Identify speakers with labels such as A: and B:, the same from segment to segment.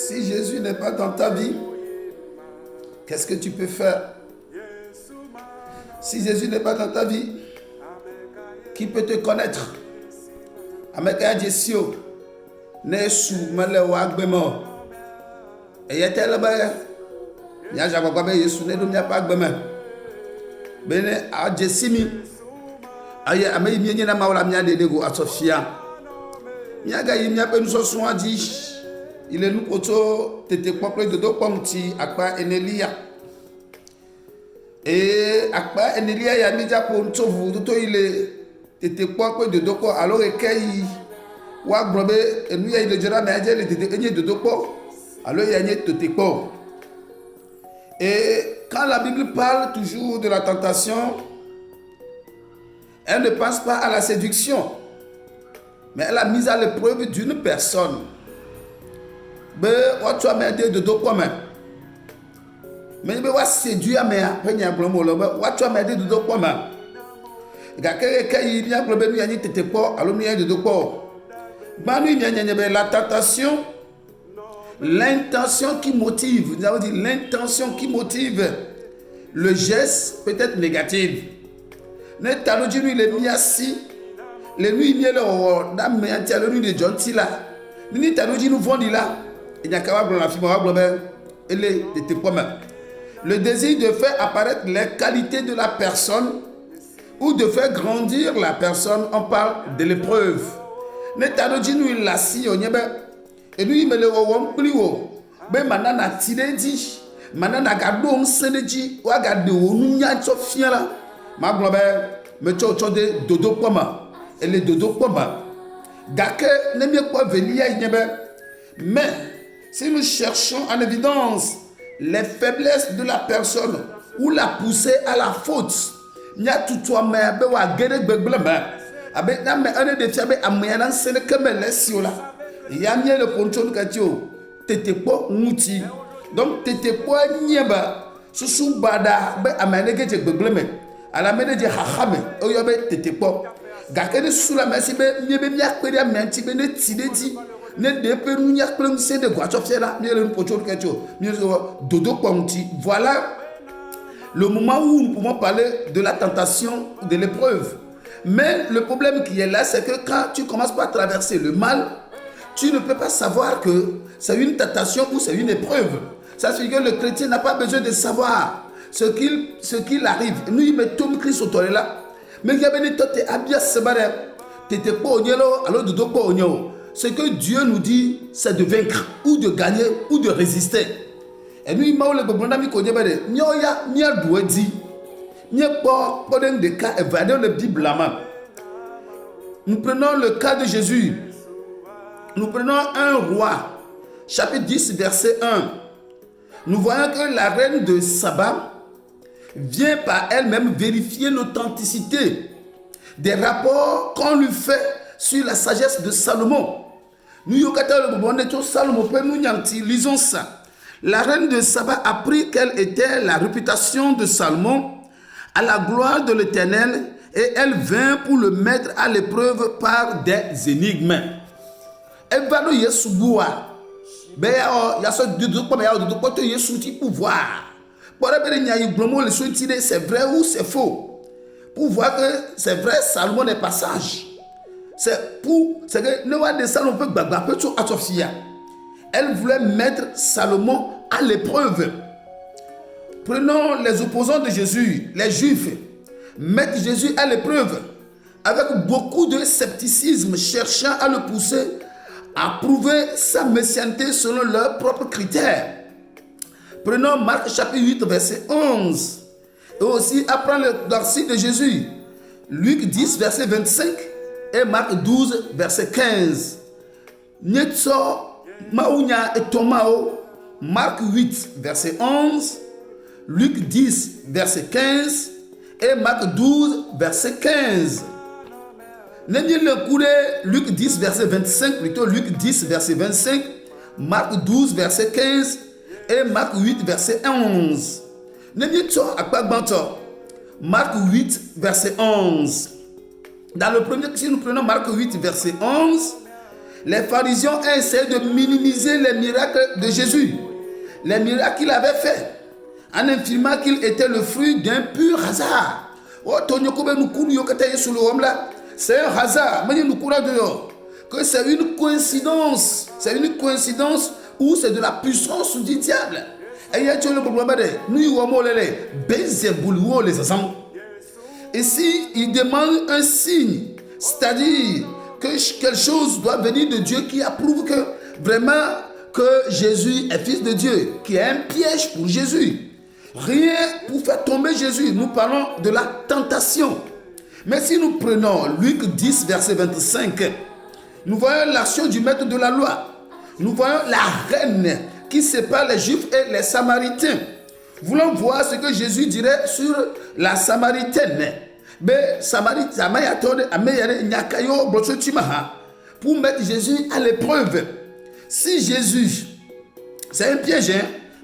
A: Si Jésus n'est pas dans ta vie, qu'est-ce que tu peux faire? Si Jésus n'est pas dans ta vie, qui peut te connaître? Ameka Jesio, Nesu Malewa Gbemo. Et yetele ba ya jagba ba Yesu ne do mi apa gbeme. Bene a Jesimi. Aye ameyi mi nyina mawla mi ade dego atofia. Mi aga yi mi ape nu so sun adi. Il nous auto tete pople de do pomti akpa enelia. Et akpa enelia ya mi japo ntovu to ile tete pople de do ko alors ekei wa grobe enu ya ile jora na je le tete enye de do ko alors ya nye tete ko. Et quand la Bible parle toujours de la tentation, elle ne pense pas à la séduction, mais elle a mis à l'épreuve d'une personne. Be otua me de dodo kwa me be wa séduire me penya blomo lo be otua me de dodo kwa me ga kere kai nya globe nu yanyi tete po alo nu yanyi dodo po banu nya nya be la tentation, l'intention qui motive, nous avons dit l'intention qui motive le geste peut être négatif. Ne talo di nu le miasi le nu mi le o da me antia le nu de jonti la ni talo di nu vondi la. Le désir de faire apparaître les qualités de la personne ou de faire grandir la personne, on parle de l'épreuve. Et nous, il me le wom plus haut. Mais maintenant, na tireji, maintenant na gado on seneji, ou gado on nya sofia la. Ma globe, me chocho de dodo poma, et le dodo poma. Gake ne me quoi venir nyebe, mais si nous cherchons en évidence les faiblesses de la personne ou la pousser à la faute, il a tout toi mais be wa gere gbegbelema abe na me ane de fiabe amena sene kemele siola ya mie le contrôle katio tetepo muti donc tetepo nyeba susu bada be amene geje gbegbeleme ala mene je hahame oyobe tetepo gakene sula mesi be nyebe mia kwere amenti be ne tideti ne de perunya plum se de guachofela mi le pocho kecho mi dodo pomti. Voilà le moment où nous pouvons parler de la tentation, de l'épreuve. Mais le problème qui est là, c'est que quand tu commences par traverser le mal, tu ne peux pas savoir que c'est une tentation ou c'est une épreuve. Ça veut dire que le chrétien n'a pas besoin de savoir ce qu'il arrive. Nous il mettons Christ au toilette là. Mais il y a bien des totes abia sebare. T'étais pas au nielo, alors dodo pas au nielo. Ce que Dieu nous dit, c'est de vaincre, ou de gagner, ou de résister. Et nous, il m'a dit que nous prenons le cas de Jésus. Nous prenons un roi, chapitre 10, verset 1. Nous voyons que la reine de Saba vient par elle-même vérifier l'authenticité des rapports qu'on lui fait sur la sagesse de Salomon. Nous lisons ça. La reine de Saba apprit quelle était la réputation de Salomon à la gloire de l'Éternel et elle vint pour le mettre à l'épreuve par des énigmes. Elle va nous yesubua. Ben ya so dudu comme ya dudu poto yesu ti pouvoir. Pour c'est vrai ou c'est faux. Pour voir que c'est vrai, Salomon est passage. C'est que ne va de Salomon peut gbagba peut tout atofia. Elle voulait mettre Salomon à l'épreuve. Prenons les opposants de Jésus, les Juifs, mettre Jésus à l'épreuve avec beaucoup de scepticisme, cherchant à le pousser à prouver sa messianité selon leurs propres critères. Prenons Marc chapitre 8, verset 11. Et aussi apprendre le récit de Jésus. Luc 10, verset 25 et Marc 12, verset 15. Nietso Maounia et Tomao, Marc 8, verset 11, Luc 10, verset 15 et Marc 12, verset 15. N'ayez le couré, Luc 10, verset 25, plutôt Luc 10, verset 25, Marc 12, verset 15 et Marc 8, verset 11. N'ayez à quoi banto? Marc 8, verset 11. Dans le premier, si nous prenons Marc 8, verset 11, les pharisiens ont essayé de minimiser les miracles de Jésus. Les miracles qu'il avait faits, en affirmant qu'il était le fruit d'un pur hasard. C'est un hasard. Que c'est une coïncidence. C'est une coïncidence ou c'est de la puissance du diable. Ici, il demande un signe, c'est-à-dire que quelque chose doit venir de Dieu qui approuve que vraiment que Jésus est fils de Dieu, qui est un piège pour Jésus. Rien pour faire tomber Jésus. Nous parlons de la tentation. Mais si nous prenons Luc 10, verset 25, nous voyons l'action du maître de la loi. Nous voyons la reine qui sépare les Juifs et les Samaritains. Voulons voir ce que Jésus dirait sur la Samaritaine. Mais pour mettre Jésus à l'épreuve. Si Jésus, c'est un piège,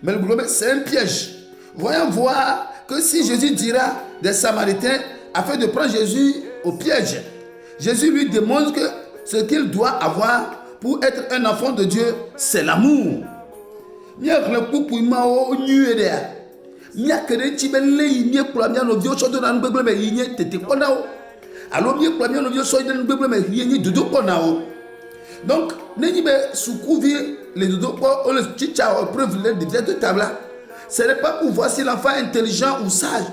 A: mais le problème, c'est un piège. Voyons voir que si Jésus dira des Samaritains afin de prendre Jésus au piège, Jésus lui demande que ce qu'il doit avoir pour être un enfant de Dieu, c'est l'amour. Donc, ce n'est pas pour voir si l'enfant est intelligent ou sage,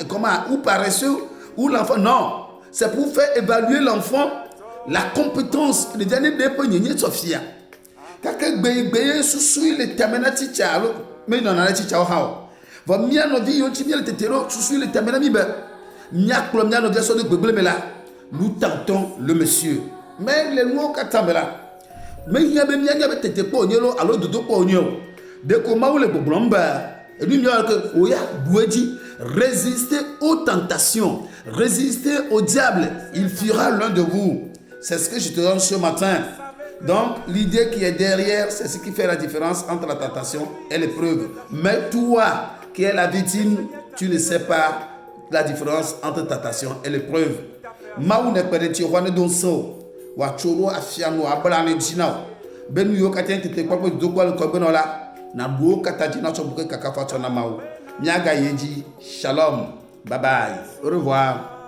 A: ou paresseux, ou l'enfant. Non, c'est pour faire évaluer l'enfant, la compétence. Le dernier dépôt, il y a Sophia. Quelqu'un qui sous le terminal teacher, mais il n'en a pas teacher. Va bien nos vies, on tient le tétéro sous le terminal mibe. Miak pour bien nos vies sur le bébé mais là, nous tentons le monsieur. Mais les mots qu'attendra. Mais il y a bien il tété pour nielo, alors de dos pour nielo. Dès qu'on m'a ou les boblamba, et lui mieux que oya bouedi, résister aux tentations, résister au diable, il fuira l'un de vous. C'est ce que je te donne ce matin. Donc, l'idée qui est derrière, c'est ce qui fait la différence entre la tentation et l'épreuve. Mais toi, qui es la victime, tu ne sais pas la différence entre tentation et l'épreuve. Maou ne peut pas te donner wa choro afiano abala ne dina ben yo katien tete kwa do kwa le kogono la na buo katajina so buke kaka fa na maou nyaga yeji shalom bye bye au revoir.